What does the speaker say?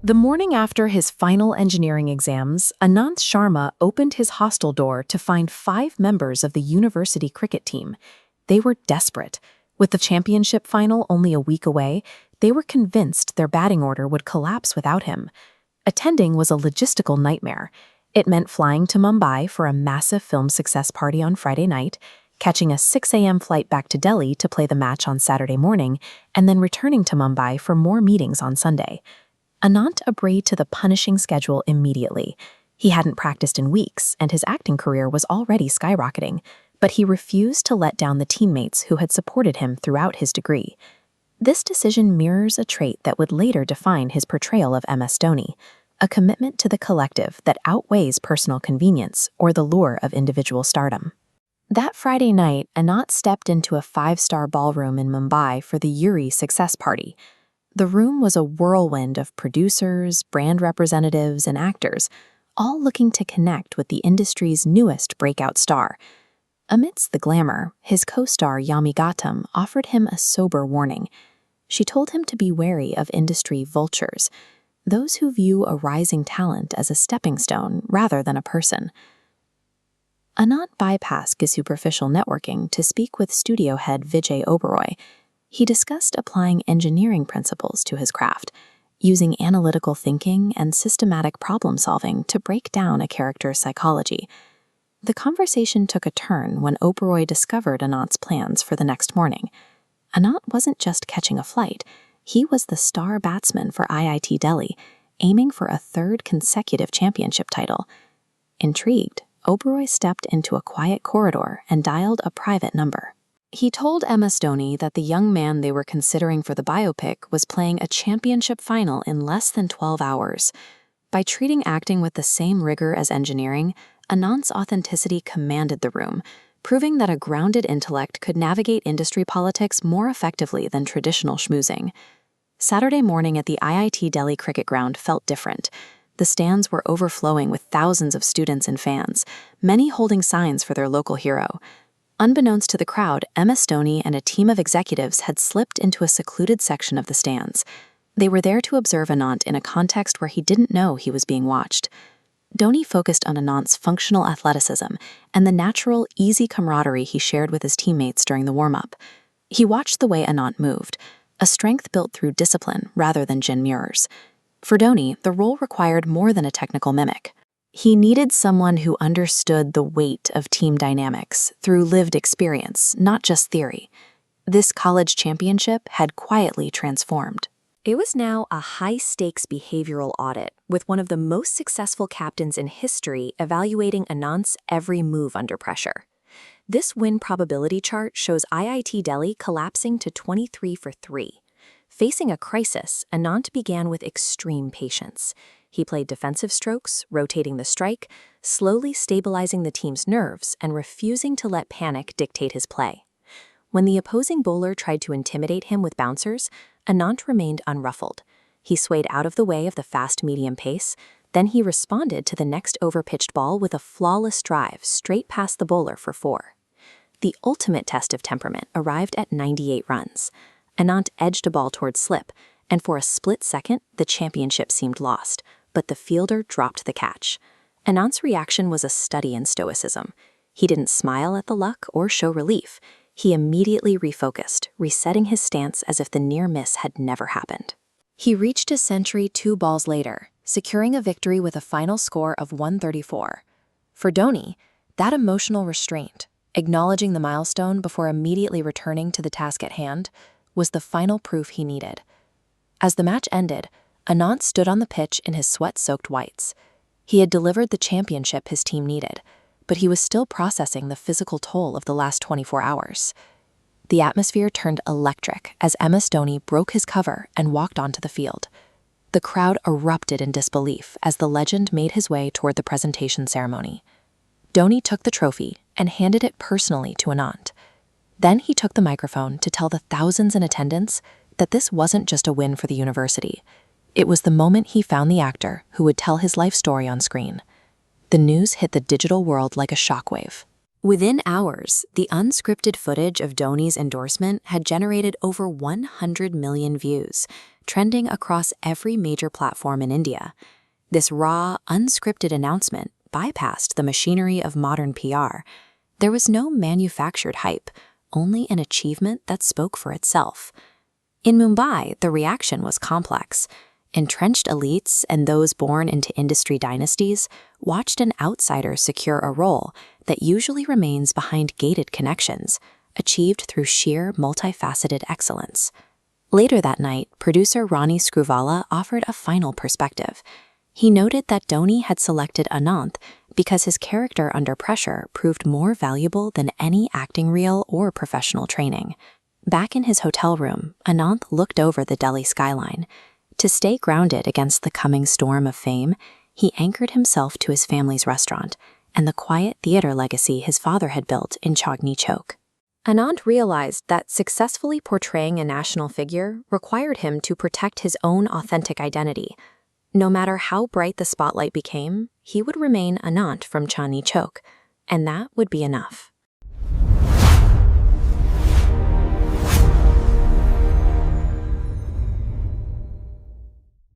The morning after his final engineering exams, Anant Sharma opened his hostel door to find 5 members of the university cricket team. They were desperate. With the championship final only a week away, they were convinced their batting order would collapse without him. Attending was a logistical nightmare. It meant flying to Mumbai for a massive film success party on Friday night, catching a 6 a.m. flight back to Delhi to play the match on Saturday morning, and then returning to Mumbai for more meetings on Sunday. Anant agreed to the punishing schedule immediately. He hadn't practiced in weeks, and his acting career was already skyrocketing, but he refused to let down the teammates who had supported him throughout his degree. This decision mirrors a trait that would later define his portrayal of MS Dhoni, a commitment to the collective that outweighs personal convenience or the lure of individual stardom. That Friday night, Anant stepped into a 5-star ballroom in Mumbai for the URI success party. The room was a whirlwind of producers, brand representatives, and actors, all looking to connect with the industry's newest breakout star. Amidst the glamour, his co-star Yami Gautam offered him a sober warning. She told him to be wary of industry vultures, those who view a rising talent as a stepping stone rather than a person. Anant bypassed superficial networking to speak with studio head Vijay Oberoi. He discussed applying engineering principles to his craft, using analytical thinking and systematic problem-solving to break down a character's psychology. The conversation took a turn when Oberoi discovered Anant's plans for the next morning. Anant wasn't just catching a flight, he was the star batsman for IIT Delhi, aiming for a 3rd consecutive championship title. Intrigued, Oberoi stepped into a quiet corridor and dialed a private number. He told MS Dhoni that the young man they were considering for the biopic was playing a championship final in less than 12 hours. By treating acting with the same rigor as engineering, Anant's authenticity commanded the room, proving that a grounded intellect could navigate industry politics more effectively than traditional schmoozing. Saturday morning at the IIT Delhi cricket ground felt different. The stands were overflowing with thousands of students and fans, many holding signs for their local hero. Unbeknownst to the crowd, MS Dhoni and a team of executives had slipped into a secluded section of the stands. They were there to observe Anant in a context where he didn't know he was being watched. Dhoni focused on Anant's functional athleticism and the natural, easy camaraderie he shared with his teammates during the warm-up. He watched the way Anant moved, a strength built through discipline rather than gin mirrors. For Dhoni, the role required more than a technical mimic. He needed someone who understood the weight of team dynamics through lived experience, not just theory. This college championship had quietly transformed. It was now a high-stakes behavioral audit, with one of the most successful captains in history evaluating Anant's every move under pressure. This win probability chart shows IIT Delhi collapsing to 23 for 3. Facing a crisis, Anant began with extreme patience. He played defensive strokes, rotating the strike, slowly stabilizing the team's nerves and refusing to let panic dictate his play. When the opposing bowler tried to intimidate him with bouncers, Anant remained unruffled. He swayed out of the way of the fast-medium pace, then he responded to the next over-pitched ball with a flawless drive straight past the bowler for 4. The ultimate test of temperament arrived at 98 runs. Anant edged a ball towards slip, and for a split second, the championship seemed lost, but the fielder dropped the catch. Anant's reaction was a study in stoicism. He didn't smile at the luck or show relief. He immediately refocused, resetting his stance as if the near miss had never happened. He reached his century 2 balls later, securing a victory with a final score of 134. For Dhoni, that emotional restraint, acknowledging the milestone before immediately returning to the task at hand, was the final proof he needed. As the match ended, Anant stood on the pitch in his sweat-soaked whites. He had delivered the championship his team needed, but he was still processing the physical toll of the last 24 hours. The atmosphere turned electric as MS Dhoni broke his cover and walked onto the field. The crowd erupted in disbelief as the legend made his way toward the presentation ceremony. Dhoni took the trophy and handed it personally to Anant. Then he took the microphone to tell the thousands in attendance that this wasn't just a win for the university. It was the moment he found the actor who would tell his life story on screen. The news hit the digital world like a shockwave. Within hours, the unscripted footage of Dhoni's endorsement had generated over 100 million views, trending across every major platform in India. This raw, unscripted announcement bypassed the machinery of modern PR. There was no manufactured hype, only an achievement that spoke for itself. In Mumbai, the reaction was complex. Entrenched elites and those born into industry dynasties watched an outsider secure a role that usually remains behind gated connections, achieved through sheer multifaceted excellence. Later that night, producer Ronnie Screwvala offered a final perspective. He noted that Dhoni had selected Anant because his character under pressure proved more valuable than any acting reel or professional training. Back in his hotel room, Anant looked over the Delhi skyline. To stay grounded against the coming storm of fame, he anchored himself to his family's restaurant and the quiet theater legacy his father had built in Chandni Chowk. Anant realized that successfully portraying a national figure required him to protect his own authentic identity. No matter how bright the spotlight became, he would remain Anant from Chandni Chowk, and that would be enough.